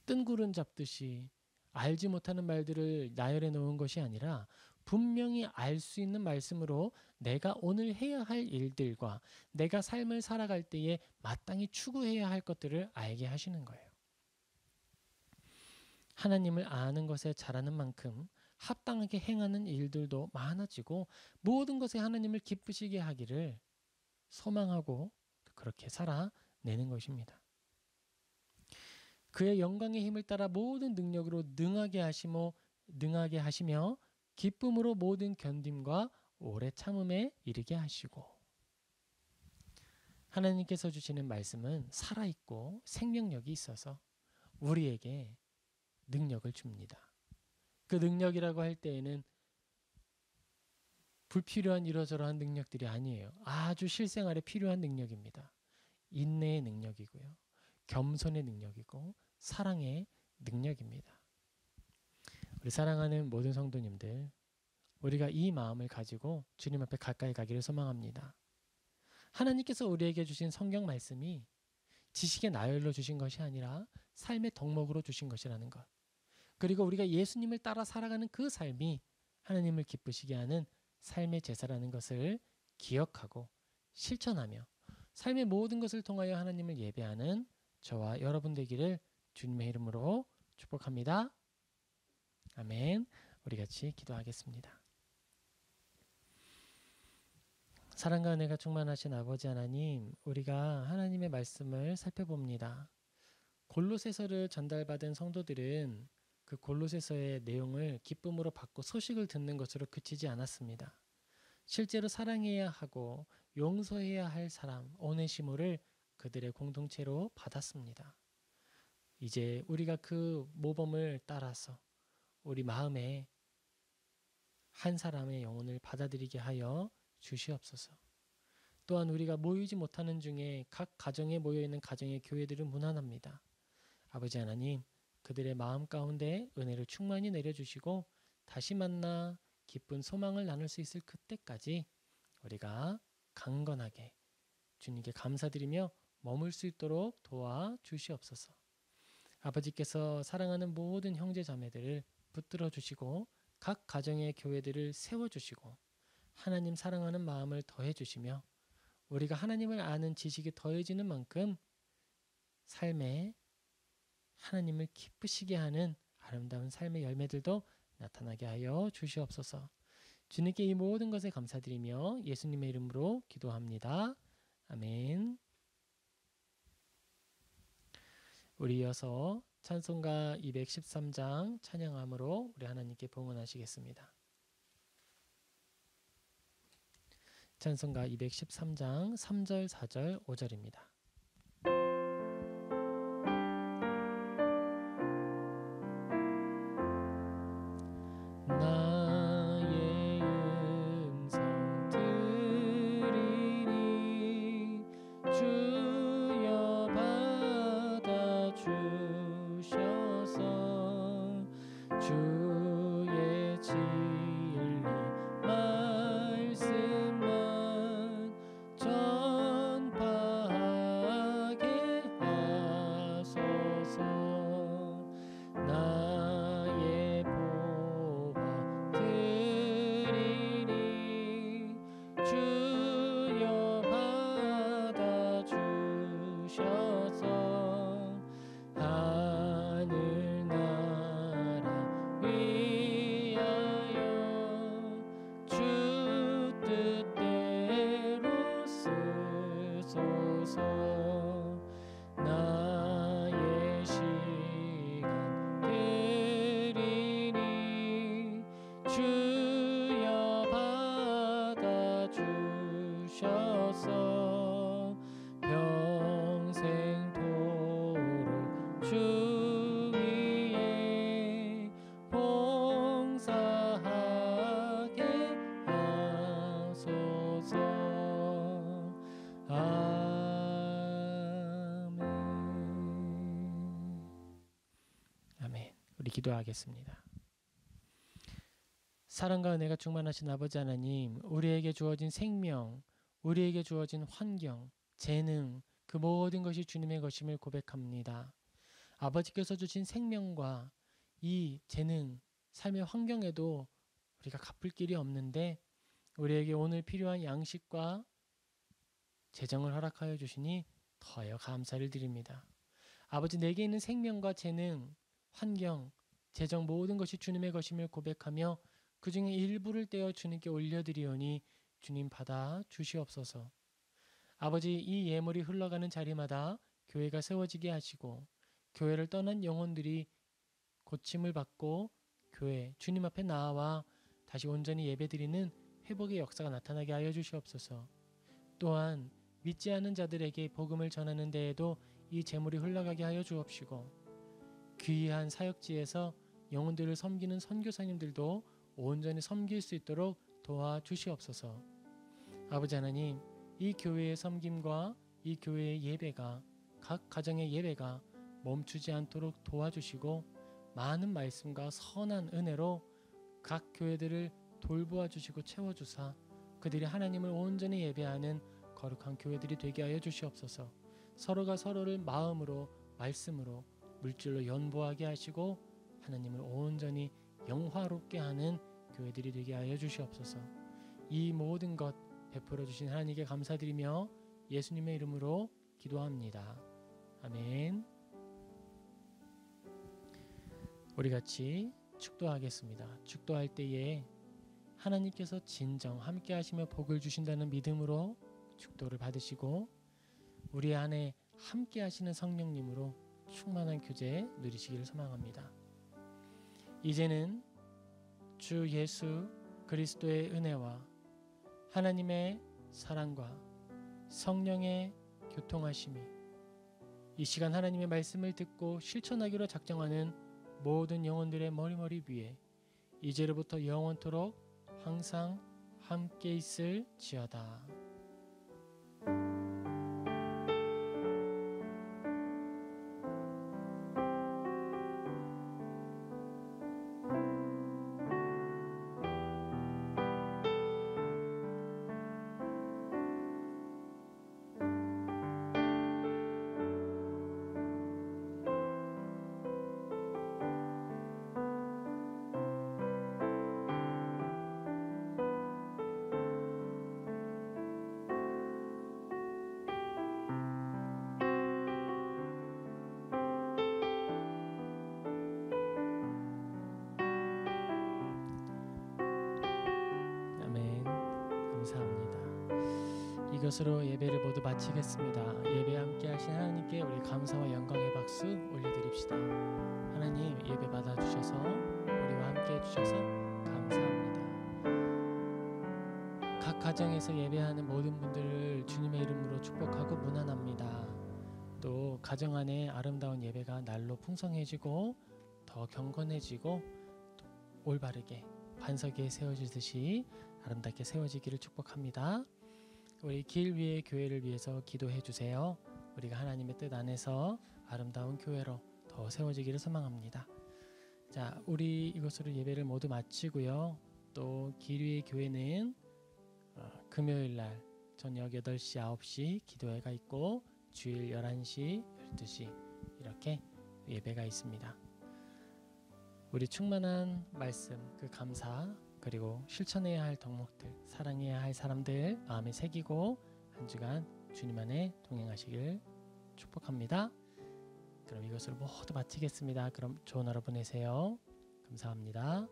뜬구름 잡듯이 알지 못하는 말들을 나열해 놓은 것이 아니라 분명히 알 수 있는 말씀으로 내가 오늘 해야 할 일들과 내가 삶을 살아갈 때에 마땅히 추구해야 할 것들을 알게 하시는 거예요. 하나님을 아는 것에 잘하는 만큼 합당하게 행하는 일들도 많아지고 모든 것에 하나님을 기쁘시게 하기를 소망하고 그렇게 살아내는 것입니다. 그의 영광의 힘을 따라 모든 능력으로 능하게 하시며 기쁨으로 모든 견딤과 오래 참음에 이르게 하시고 하나님께서 주시는 말씀은 살아있고 생명력이 있어서 우리에게 능력을 줍니다. 그 능력이라고 할 때에는 불필요한 이러저러한 능력들이 아니에요. 아주 실생활에 필요한 능력입니다. 인내의 능력이고요. 겸손의 능력이고 사랑의 능력입니다. 우리 사랑하는 모든 성도님들, 우리가 이 마음을 가지고 주님 앞에 가까이 가기를 소망합니다. 하나님께서 우리에게 주신 성경 말씀이 지식의 나열로 주신 것이 아니라 삶의 덕목으로 주신 것이라는 것. 그리고 우리가 예수님을 따라 살아가는 그 삶이 하나님을 기쁘시게 하는 삶의 제사라는 것을 기억하고 실천하며 삶의 모든 것을 통하여 하나님을 예배하는 저와 여러분 되기를 주님의 이름으로 축복합니다. 아멘. 우리 같이 기도하겠습니다. 사랑과 은혜가 충만하신 아버지 하나님, 우리가 하나님의 말씀을 살펴봅니다. 골로새서를 전달받은 성도들은 그 골로새서의 내용을 기쁨으로 받고 소식을 듣는 것으로 그치지 않았습니다. 실제로 사랑해야 하고 용서해야 할 사람 오네시모를 그들의 공동체로 받았습니다. 이제 우리가 그 모범을 따라서 우리 마음에 한 사람의 영혼을 받아들이게 하여 주시옵소서. 또한 우리가 모이지 못하는 중에 각 가정에 모여있는 가정의 교회들은 무난합니다. 아버지 하나님, 그들의 마음 가운데 은혜를 충만히 내려주시고 다시 만나 기쁜 소망을 나눌 수 있을 그때까지 우리가 강건하게 주님께 감사드리며 머물 수 있도록 도와주시옵소서. 아버지께서 사랑하는 모든 형제 자매들을 붙들어 주시고 각 가정의 교회들을 세워주시고 하나님 사랑하는 마음을 더해 주시며 우리가 하나님을 아는 지식이 더해지는 만큼 삶에 하나님을 기쁘시게 하는 아름다운 삶의 열매들도 나타나게 하여 주시옵소서. 주님께 이 모든 것에 감사드리며 예수님의 이름으로 기도합니다. 아멘. 우리 이어서 찬송가 213장 찬양함으로 우리 하나님께 봉헌하시겠습니다. 찬송가 213장 3절, 4절, 5절입니다. 나의 음성 들으니 주여 받아주셔서 주의 진리 말씀만 전파하게 하소서. 나의 보화 드리니 주여 받아주셔서 하늘나라 위하여 주 뜻대로 쓰소서. 나의 시간 드리니 주여 받아주셔서 평생토록 주 위에 봉사하게 하소서. 아멘. 아멘. 우리 기도하겠습니다. 사랑과 은혜가 충만하신 아버지 하나님, 우리에게 주어진 생명, 우리에게 주어진 환경, 재능, 그 모든 것이 주님의 것임을 고백합니다. 아버지께서 주신 생명과 이 재능, 삶의 환경에도 우리가 갚을 길이 없는데 우리에게 오늘 필요한 양식과 재정을 허락하여 주시니 더하여 감사를 드립니다. 아버지, 내게 있는 생명과 재능, 환경, 재정 모든 것이 주님의 것임을 고백하며 그 중에 일부를 떼어 주님께 올려드리오니 주님 받아 주시옵소서. 아버지, 이 예물이 흘러가는 자리마다 교회가 세워지게 하시고 교회를 떠난 영혼들이 고침을 받고 교회 주님 앞에 나와 다시 온전히 예배드리는 회복의 역사가 나타나게 하여 주시옵소서. 또한 믿지 않는 자들에게 복음을 전하는 데에도 이 재물이 흘러가게 하여 주옵시고 귀한 사역지에서 영혼들을 섬기는 선교사님들도 온전히 섬길 수 있도록 도와주시옵소서. 아버지 하나님, 이 교회의 섬김과 이 교회의 예배가 각 가정의 예배가 멈추지 않도록 도와주시고 많은 말씀과 선한 은혜로 각 교회들을 돌보아 주시고 채워주사 그들이 하나님을 온전히 예배하는 거룩한 교회들이 되게 하여 주시옵소서. 서로가 서로를 마음으로 말씀으로 물질로 연보하게 하시고 하나님을 온전히 영화롭게 하는 교회들이 되게 하여 주시옵소서. 이 모든 것 베풀어 주신 하나님께 감사드리며 예수님의 이름으로 기도합니다. 아멘. 우리 같이 축도하겠습니다. 축도할 때에 하나님께서 진정 함께 하시며 복을 주신다는 믿음으로 축도를 받으시고 우리 안에 함께 하시는 성령님으로 충만한 교제 누리시기를 소망합니다. 이제는 주 예수 그리스도의 은혜와 하나님의 사랑과 성령의 교통하심이 이 시간 하나님의 말씀을 듣고 실천하기로 작정하는 모든 영혼들의 머리머리 위에 이제로부터 영원토록 항상 함께 있을지어다. 감사합니다. 이것으로 예배를 모두 마치겠습니다. 예배 함께 하신 하나님께 우리 감사와 영광의 박수 올려드립시다. 하나님 예배 받아주셔서 우리와 함께 해주셔서 감사합니다. 각 가정에서 예배하는 모든 분들을 주님의 이름으로 축복하고 문안합니다. 또 가정 안에 아름다운 예배가 날로 풍성해지고 더 경건해지고 또 올바르게 반석에 세워지듯이 아름답게 세워지기를 축복합니다. 우리 길 위의 교회를 위해서 기도해 주세요. 우리가 하나님의 뜻 안에서 아름다운 교회로 더 세워지기를 소망합니다. 자, 우리 이것으로 예배를 모두 마치고요. 또 길 위의 교회는 금요일 날 저녁 8시, 9시 기도회가 있고 주일 11시, 12시 이렇게 예배가 있습니다. 우리 충만한 말씀, 그 감사 그리고 실천해야 할 덕목들, 사랑해야 할 사람들 마음에 새기고 한 주간 주님 안에 동행하시길 축복합니다. 그럼 이것으로 모두 마치겠습니다. 그럼 좋은 하루 보내세요. 감사합니다.